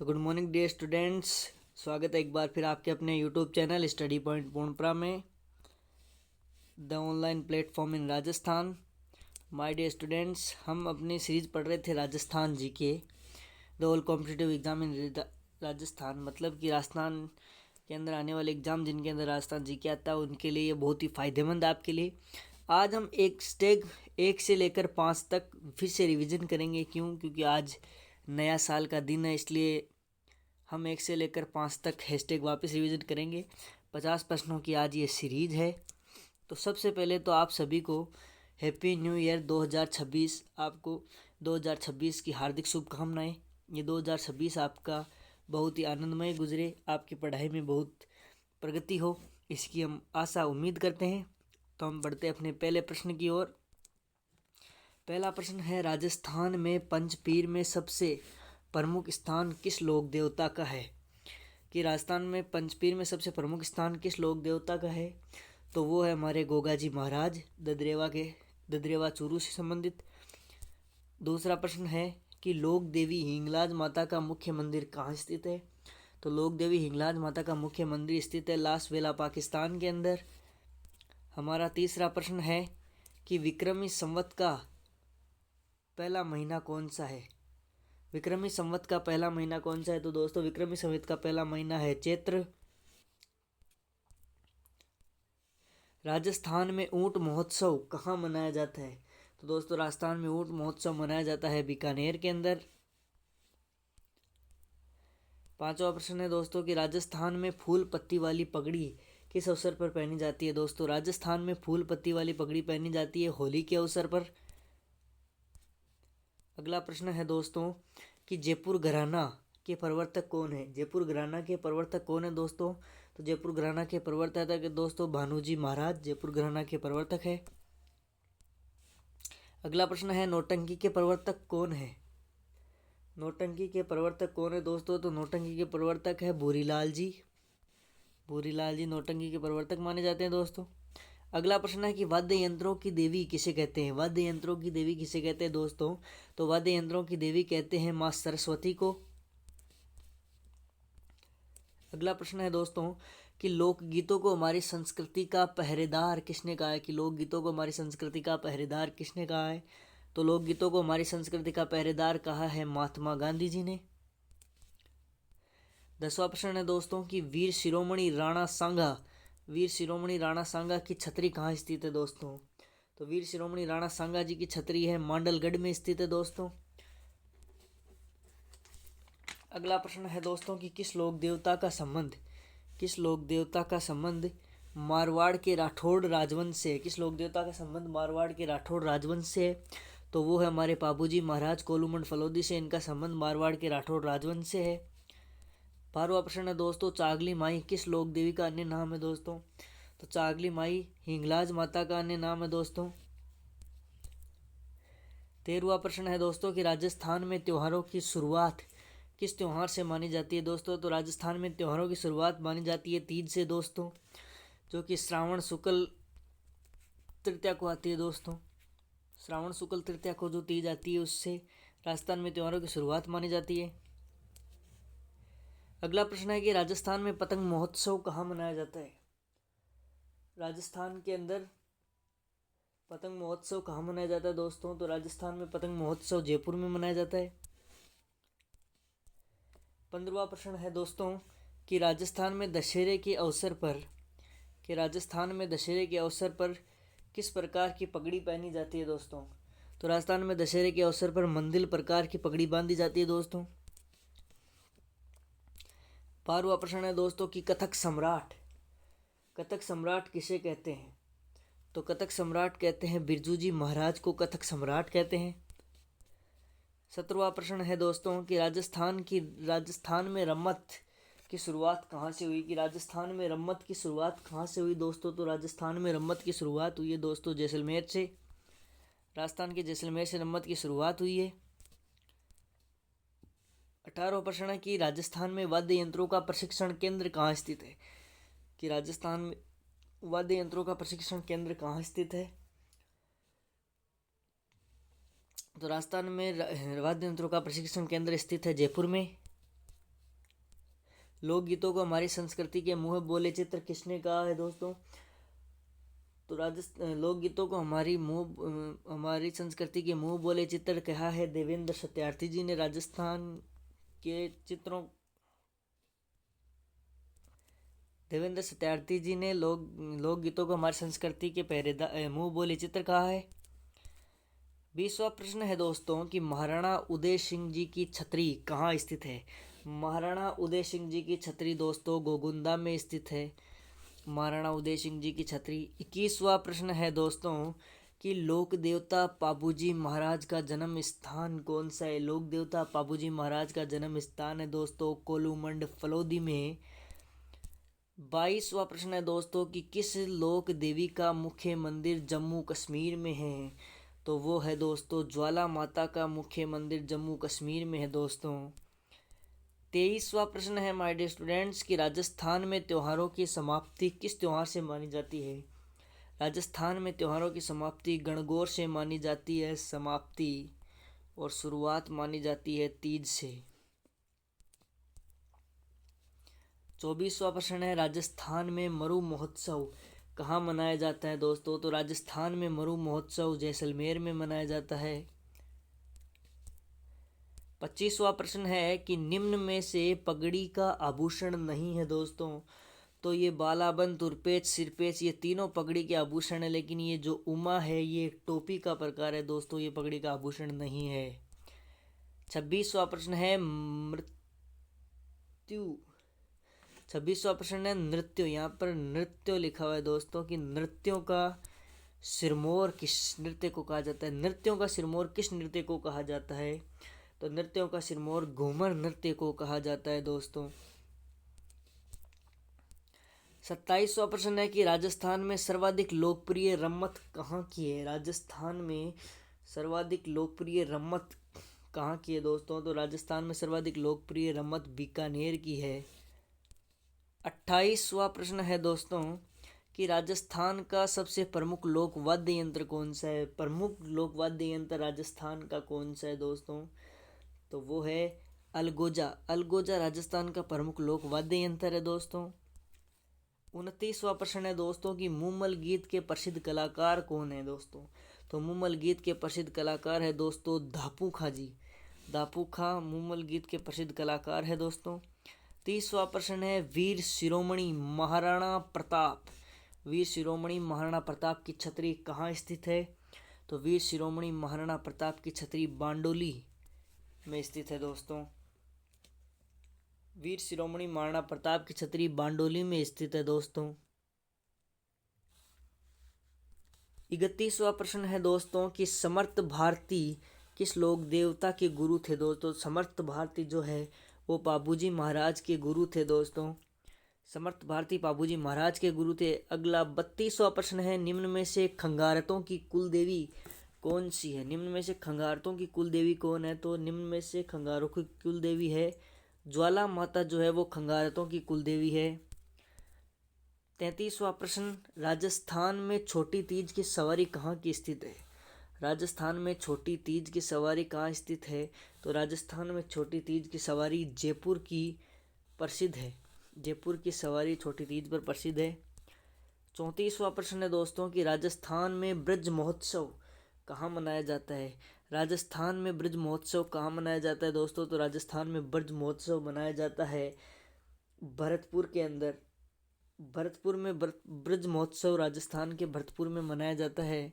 तो good morning dear students. स्वागत है एक बार फिर आपके अपने YouTube channel Study Point Purnapura में, the online platform in Rajasthan. My dear students, हम अपनी सीरीज पढ़ रहे थे राजस्थान जी के, the all competitive exam in Rajasthan. मतलब कि राजस्थान के अंदर आने वाले एग्ज़ाम जिनके अंदर राजस्थान जी के आता है उनके लिए ये बहुत ही फ़ायदेमंद है आपके लिए। आज हम एक स्टेग 1 से लेकर 5 तक फिर से रिवीजन करेंगे। क्योंकि आज नया साल का दिन है, इसलिए हम 1 से लेकर 5 तक हैशटैग वापस रिवीजन करेंगे। 50 प्रश्नों की आज ये सीरीज है। तो सबसे पहले तो आप सभी को हैप्पी न्यू ईयर 2026। आपको 2026 की हार्दिक शुभकामनाएं। ये 2026 आपका बहुत ही आनंदमय गुजरे, आपकी पढ़ाई में बहुत प्रगति हो, इसकी हम आशा उम्मीद करते हैं। तो हम बढ़ते हैं अपने पहले प्रश्न की ओर। पहला प्रश्न है, राजस्थान में पंचपीर में सबसे प्रमुख स्थान किस लोक देवता का है? कि राजस्थान में पंचपीर में सबसे प्रमुख स्थान किस लोक देवता का है? तो वो है हमारे गोगा जी महाराज, ददरेवा चूरू से संबंधित। दूसरा प्रश्न है कि लोक देवी हिंगलाज माता का मुख्य मंदिर कहाँ स्थित है? तो लोक देवी हिंगलाज माता का मुख्य मंदिर स्थित है लास वेला, पाकिस्तान के अंदर। हमारा तीसरा प्रश्न है कि विक्रमी संवत का पहला महीना कौन सा है? विक्रमी संवत का पहला महीना कौन सा है? तो दोस्तों विक्रमी संवत का पहला महीना है चैत्र। राजस्थान में ऊंट महोत्सव कहाँ मनाया जाता है? तो दोस्तों राजस्थान में ऊंट महोत्सव मनाया जाता है बीकानेर के अंदर। पांचवा प्रश्न है दोस्तों कि राजस्थान में फूल पत्ती वाली पगड़ी किस अवसर पर पहनी जाती है? दोस्तों राजस्थान में फूल पत्ती वाली पगड़ी पहनी जाती है होली के अवसर पर। अगला प्रश्न है दोस्तों कि जयपुर घराना के प्रवर्तक कौन है? जयपुर घराना के प्रवर्तक कौन है दोस्तों? तो जयपुर घराना के प्रवर्तक है दोस्तों भानुजी महाराज, जयपुर घराना के प्रवर्तक है। अगला प्रश्न है, नौटंकी के प्रवर्तक कौन है? नौटंकी के प्रवर्तक कौन है दोस्तों? तो नौटंकी के प्रवर्तक है भूरीलाल जी। भूरीलाल जी नौटंकी के प्रवर्तक माने जाते हैं दोस्तों। अगला प्रश्न है कि वाद्य यंत्रों की देवी किसे कहते हैं? वाद्य यंत्रों की देवी किसे कहते हैं दोस्तों? तो वाद्य यंत्रों की देवी कहते हैं माँ सरस्वती को। अगला प्रश्न है दोस्तों कि लोकगीतों को हमारी संस्कृति का पहरेदार किसने कहा है? कि लोकगीतों को हमारी संस्कृति का पहरेदार किसने कहा है? तो लोकगीतों को हमारी संस्कृति का पहरेदार कहा है महात्मा गांधी जी ने। 10वां प्रश्न है दोस्तों कि वीर शिरोमणि राणा सांगा की छतरी कहाँ स्थित है दोस्तों? तो वीर शिरोमणि राणा सांगा जी की छतरी है मांडलगढ़ में स्थित है दोस्तों। अगला प्रश्न है दोस्तों कि किस लोक देवता का संबंध मारवाड़ के राठौड़ राजवंश से? किस लोक देवता का संबंध मारवाड़ के राठौड़ राजवंश से है? तो वो है हमारे बाबूजी महाराज कोलूमंड फलोदी से। इनका संबंध मारवाड़ के राठौड़ राजवंश से है। 12वां प्रश्न है दोस्तों, चागली माई किस लोक देवी का अन्य नाम है दोस्तों? तो चागली माई हिंगलाज माता का अन्य नाम है दोस्तों। 13वां प्रश्न है दोस्तों कि राजस्थान में त्योहारों की शुरुआत किस त्योहार से मानी जाती है दोस्तों? तो राजस्थान में त्योहारों की शुरुआत मानी जाती है तीज से दोस्तों, जो कि श्रावण शुक्ल तृतीया को आती है दोस्तों। श्रावण शुक्ल तृतीया को जो तीज आती है उससे राजस्थान में त्योहारों की शुरुआत मानी जाती है। अगला प्रश्न है कि राजस्थान में पतंग महोत्सव कहाँ मनाया जाता है? राजस्थान के अंदर पतंग महोत्सव कहाँ मनाया जाता है दोस्तों? तो राजस्थान में पतंग महोत्सव जयपुर में मनाया जाता है। 15वां प्रश्न है दोस्तों कि राजस्थान में दशहरे के अवसर पर किस प्रकार की पगड़ी पहनी जाती है दोस्तों? तो राजस्थान में दशहरे के अवसर पर मंदिल प्रकार की पगड़ी बांधी जाती है दोस्तों। 12वां प्रश्न है दोस्तों कि कथक सम्राट किसे कहते हैं? तो कथक सम्राट कहते हैं बिरजू जी महाराज को कथक सम्राट कहते हैं। 17वां प्रश्न है दोस्तों कि राजस्थान में रम्मत की शुरुआत कहाँ से हुई? कि राजस्थान में रम्मत की शुरुआत कहाँ से हुई दोस्तों? तो राजस्थान में रम्मत की शुरुआत हुई है दोस्तों जैसलमेर से। राजस्थान के जैसलमेर से रम्मत की शुरुआत हुई है। 18वां प्रश्न है कि राजस्थान में वाद्य यंत्रों का प्रशिक्षण केंद्र कहाँ स्थित है? कि राजस्थान में वाद्य यंत्रों का प्रशिक्षण केंद्र कहाँ स्थित है? तो राजस्थान में वाद्य यंत्रों का प्रशिक्षण केंद्र स्थित है जयपुर में। लोकगीतों को हमारी संस्कृति के मुँह बोले चित्र किसने कहा है दोस्तों? तो लोकगीतों को हमारी संस्कृति के मुँह बोले चित्र कहा है देवेंद्र सत्यार्थी जी ने। देवेंद्र सत्यार्थी जी ने लोकगीतों को हमारी संस्कृति के मुँह बोले चित्र कहा है। 20वां प्रश्न है दोस्तों कि महाराणा उदय सिंह जी की छतरी कहाँ स्थित है? महाराणा उदय सिंह जी की छतरी दोस्तों गोगुंदा में स्थित है। महाराणा उदय सिंह जी की छतरी। 21वां प्रश्न है दोस्तों कि लोक देवता पाबूजी महाराज का जन्म स्थान कौन सा है? लोक देवता पाबूजी महाराज का जन्म स्थान है दोस्तों कोलूमंड फलोदी में। 22वां प्रश्न है दोस्तों कि किस लोक देवी का मुख्य मंदिर जम्मू कश्मीर में है? तो वो है दोस्तों ज्वाला माता का मुख्य मंदिर जम्मू कश्मीर में है दोस्तों। 23वां प्रश्न है माय डियर स्टूडेंट्स कि राजस्थान में त्योहारों की समाप्ति किस त्योहार से मानी जाती है? राजस्थान में त्योहारों की समाप्ति गणगौर से मानी जाती है समाप्ति, और शुरुआत मानी जाती है तीज से। 24वां प्रश्न है राजस्थान में मरु महोत्सव कहाँ मनाया जाता है दोस्तों? तो राजस्थान में मरु महोत्सव जैसलमेर में मनाया जाता है। 25वां प्रश्न है कि निम्न में से पगड़ी का आभूषण नहीं है दोस्तों। तो ये बालाबंद, तुरपेच, सिरपेच ये तीनों पगड़ी के आभूषण है, लेकिन ये जो उमा है ये टोपी का प्रकार है दोस्तों, ये पगड़ी का आभूषण नहीं है। 26वां प्रश्न है मृत्यु। 26वां प्रश्न है नृत्य। यहाँ पर नृत्य लिखा हुआ है दोस्तों कि नृत्यों का सिरमौर किस नृत्य को कहा जाता है? नृत्यों का सिरमौर किस नृत्य को कहा जाता है? तो नृत्यों का सिरमौर घूमर नृत्य को कहा जाता है दोस्तों। 27वां प्रश्न है कि राजस्थान में सर्वाधिक लोकप्रिय रम्मत कहाँ की है? राजस्थान में सर्वाधिक लोकप्रिय रम्मत कहाँ की है दोस्तों? तो राजस्थान में सर्वाधिक लोकप्रिय रम्मत बीकानेर की है। 28वां प्रश्न है दोस्तों कि राजस्थान का सबसे प्रमुख लोक वाद्य यंत्र कौन सा है? प्रमुख लोक वाद्य यंत्र राजस्थान का कौन सा है दोस्तों? तो वो है अलगोजा। अलगोजा राजस्थान का प्रमुख लोक वाद्य यंत्र है दोस्तों। 29वां प्रश्न है दोस्तों कि मुमल गीत के प्रसिद्ध कलाकार कौन है दोस्तों? तो मुमल गीत के प्रसिद्ध कलाकार है दोस्तों दापू खा जी। दापू खा मुमल गीत के प्रसिद्ध कलाकार है दोस्तों। 30वां प्रश्न है वीर शिरोमणि महाराणा प्रताप। वीर शिरोमणि महाराणा प्रताप की छतरी कहाँ स्थित है? तो वीर शिरोमणि महाराणा प्रताप की छतरी बांडोली में स्थित है दोस्तों। वीर शिरोमणि महाराणा प्रताप की छतरी बांडोली में स्थित है दोस्तों। 31वां प्रश्न है दोस्तों कि समर्थ भारती किस लोक देवता के गुरु थे दोस्तों? समर्थ भारती जो है वो पाबूजी महाराज के गुरु थे दोस्तों। समर्थ भारती पाबूजी महाराज के गुरु थे। अगला 32वां प्रश्न है निम्न में से खंगारतों की कुल देवी कौन सी है? निम्न में से खंगारतों की कुल देवी कौन है? तो निम्न में से खंगारों की कुल देवी है ज्वाला माता जो है वो खंगारतों की कुल देवी है। 33वां प्रश्न राजस्थान में छोटी तीज की सवारी कहाँ की स्थित है? राजस्थान में छोटी तीज की सवारी कहाँ स्थित है? तो राजस्थान में छोटी तीज की सवारी जयपुर की प्रसिद्ध है। जयपुर की सवारी छोटी तीज पर प्रसिद्ध है। 34वां प्रश्न है दोस्तों कि राजस्थान में ब्रज महोत्सव कहाँ मनाया जाता है? राजस्थान में ब्रज महोत्सव कहाँ मनाया जाता है दोस्तों? तो राजस्थान में ब्रज महोत्सव मनाया जाता है भरतपुर के अंदर। भरतपुर में ब्रज महोत्सव राजस्थान के भरतपुर में मनाया जाता है।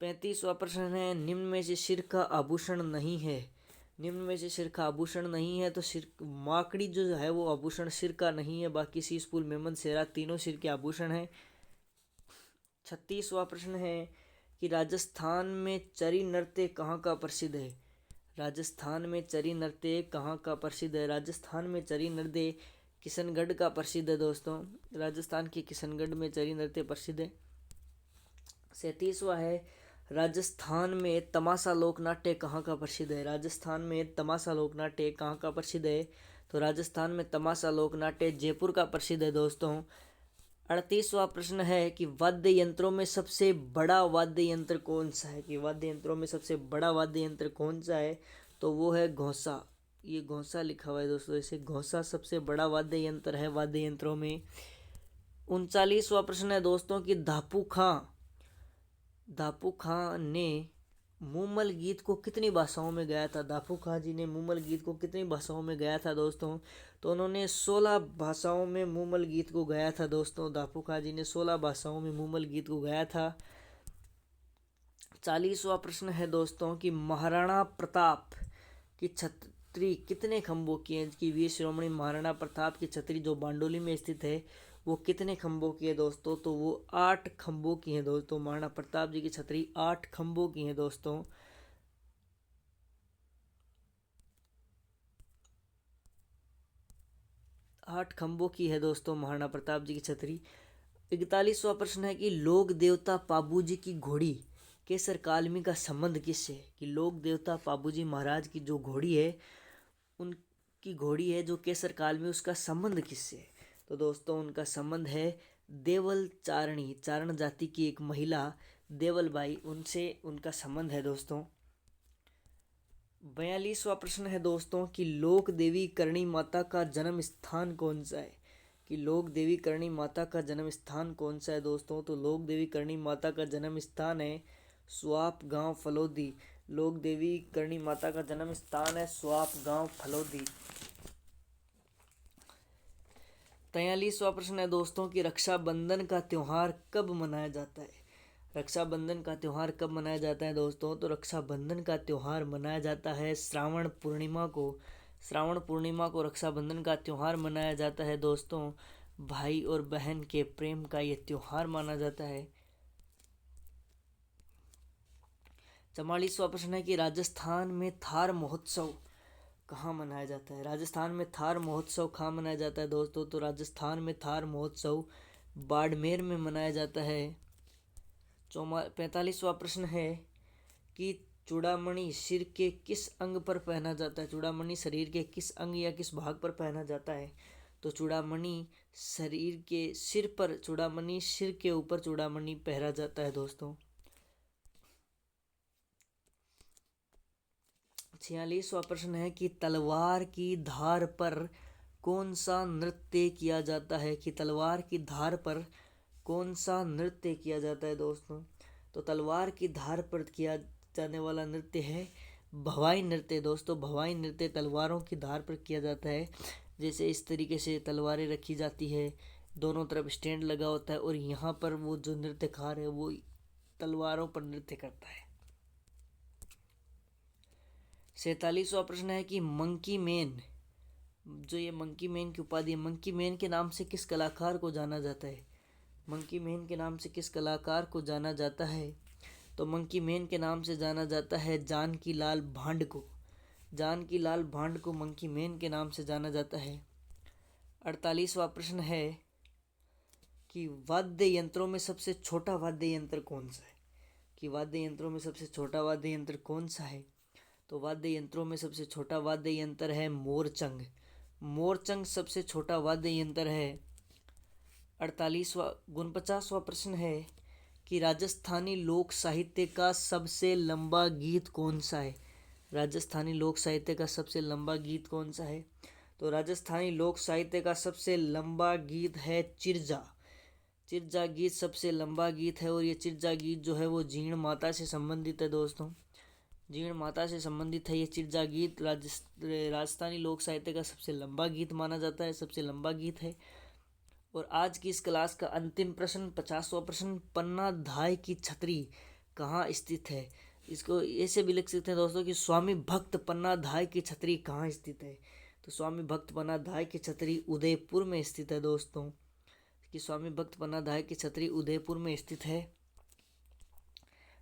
35वां प्रश्न है निम्न में से सिर का आभूषण नहीं है। निम्न में से सिर का आभूषण नहीं है तो सिर माकड़ी जो है वो आभूषण सिर का नहीं है, बाकी शीश फूल मेमन सेहरा तीनों सिर के आभूषण है। 36वां प्रश्न है कि राजस्थान में चरी नृत्य कहाँ का प्रसिद्ध है? राजस्थान में चरी नृत्य कहाँ का प्रसिद्ध है? राजस्थान में चरी नृत्य किशनगढ़ का प्रसिद्ध है दोस्तों। राजस्थान के किशनगढ़ में चरी नृत्य प्रसिद्ध है। 37वां है राजस्थान में तमाशा लोक नाट्य कहाँ का प्रसिद्ध है? राजस्थान में तमाशा लोक नाट्य कहाँ का प्रसिद्ध है? तो राजस्थान में तमाशा लोक नाट्य जयपुर का प्रसिद्ध है दोस्तों। 38वां प्रश्न है कि वाद्य यंत्रों में सबसे बड़ा वाद्य यंत्र कौन सा है? कि वाद्य यंत्रों में सबसे बड़ा वाद्य यंत्र कौन सा है? तो वो है घोंसा। ये घोंसा लिखा हुआ है दोस्तों, इसे घोंसा सबसे बड़ा वाद्य यंत्र है वाद्य यंत्रों में। 39वां प्रश्न है दोस्तों कि दापू खां ने मूमल गीत को कितनी भाषाओं में गाया था। दापू खां जी ने मूमल गीत को कितनी भाषाओं में गाया था दोस्तों, तो उन्होंने 16 भाषाओं में मूमल गीत को गाया था दोस्तों। दापू खां जी ने 16 भाषाओं में मूमल गीत को गाया था। 40वां प्रश्न है दोस्तों कि महाराणा प्रताप की छतरी कितने खंभों की है। कि वीर शिरोमणि महाराणा प्रताप की छतरी जो बांडोली में स्थित है वो कितने खंभों की है दोस्तों, तो वो 8 खंभों की है दोस्तों। महाराणा प्रताप जी की छतरी 8 खंभों की है दोस्तों। 8 खंभों की है दोस्तों महाराणा प्रताप जी की छतरी। 41वां प्रश्न है कि लोक देवता पाबूजी की घोड़ी केसर कालमी का संबंध किससे है। कि लोक देवता पाबूजी महाराज की जो घोड़ी है, उनकी घोड़ी है जो केसर कालमी, उसका संबंध किससे है। तो दोस्तों उनका संबंध है देवल चारणी, चारण जाति की एक महिला देवल बाई, उनसे उनका संबंध है दोस्तों। 42वां प्रश्न है दोस्तों कि लोक देवी करणी माता का जन्म स्थान कौन सा है। कि लोक देवी करणी माता का जन्म स्थान कौन सा है दोस्तों, तो लोक देवी करणी माता का जन्म स्थान है स्वाप गांव फलोदी। लोक देवी करणी माता का जन्म स्थान है स्वाप गांव फलोदी। 43वां प्रश्न है दोस्तों कि रक्षाबंधन का त्योहार कब मनाया जाता है। रक्षाबंधन का त्योहार कब मनाया जाता है दोस्तों, तो रक्षाबंधन का त्योहार मनाया जाता है श्रावण पूर्णिमा को। श्रावण पूर्णिमा को रक्षाबंधन का त्योहार मनाया जाता है दोस्तों। भाई और बहन के प्रेम का ये त्योहार माना जाता है। 44वां प्रश्न है कि राजस्थान में थार महोत्सव कहाँ मनाया जाता है। राजस्थान में थार महोत्सव कहाँ मनाया जाता है दोस्तों, तो राजस्थान में थार महोत्सव बाड़मेर में मनाया जाता है। 45वां प्रश्न है कि चूड़ामणि सिर के किस अंग पर पहना जाता है। चूड़ामणि शरीर के किस अंग या किस भाग पर पहना जाता है, तो चूड़ामणि शरीर के सिर पर, चूड़ामणि सिर के ऊपर चूड़ामणि पहना जाता है दोस्तों। 46वां प्रश्न है कि तलवार की धार पर कौन सा नृत्य किया जाता है। कि तलवार की धार पर कौन सा नृत्य किया जाता है दोस्तों, तो तलवार की धार पर किया जाने वाला नृत्य है भवाई नृत्य दोस्तों। भवाई नृत्य तलवारों की धार पर किया जाता है। जैसे इस तरीके से तलवारें रखी जाती है, दोनों तरफ स्टैंड लगा होता है और यहाँ पर वो जो नृत्यकार है वो तलवारों पर नृत्य करता है। 47वां प्रश्न है कि मंकी मैन, जो ये मंकी मैन की उपाधि है, मंकी मैन के नाम से किस कलाकार को जाना जाता है। मंकी मैन के नाम से किस कलाकार को जाना जाता है, तो मंकी मैन के नाम से जाना जाता है जानकी लाल भांड को। जानकी लाल भांड को मंकी मैन के नाम से जाना जाता है। 48वां प्रश्न है कि वाद्य यंत्रों में सबसे छोटा वाद्य यंत्र कौन सा है। कि वाद्य यंत्रों में सबसे छोटा वाद्य यंत्र कौन सा है, तो वाद्य यंत्रों में सबसे छोटा वाद्य यंत्र है मोरचंग। मोरचंग सबसे छोटा वाद्य यंत्र है। 49वां प्रश्न है कि राजस्थानी लोक साहित्य का सबसे लंबा गीत कौन सा है। राजस्थानी लोक साहित्य का सबसे लंबा गीत कौन सा है, तो राजस्थानी लोक साहित्य का सबसे लंबा गीत है चिरजा। चिरजा गीत सबसे लंबा गीत है और ये चिरजा गीत जो है वो जीण माता से संबंधित है दोस्तों। जीण माता से संबंधित है ये चिरजा गीत। राजस्थानी लोक साहित्य का सबसे लंबा गीत माना जाता है, सबसे लंबा गीत है। और आज की इस क्लास का अंतिम प्रश्न 50वां प्रश्न, पन्ना धाय की छतरी कहाँ स्थित है। इसको ऐसे भी लिख सकते हैं दोस्तों कि स्वामी भक्त पन्ना धाय की छतरी कहाँ स्थित है, तो स्वामी भक्त पन्ना धाय की छतरी उदयपुर में स्थित है दोस्तों। कि स्वामी भक्त पन्ना धाय की छतरी उदयपुर में स्थित है।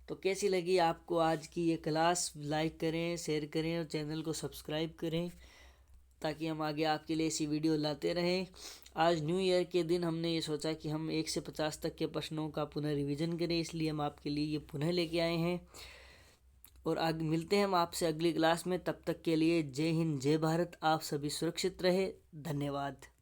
तो कैसी लगी आपको आज की ये क्लास, लाइक करें, शेयर करें और चैनल को सब्सक्राइब करें ताकि हम आगे आपके लिए ऐसी वीडियो लाते रहें। आज न्यू ईयर के दिन हमने ये सोचा कि हम 1 से 50 तक के प्रश्नों का पुनः रिवीजन करें, इसलिए हम आपके लिए ये पुनः लेके आए हैं। और आगे मिलते हैं हम आपसे अगली क्लास में। तब तक के लिए जय हिंद, जय भारत। आप सभी सुरक्षित रहे। धन्यवाद।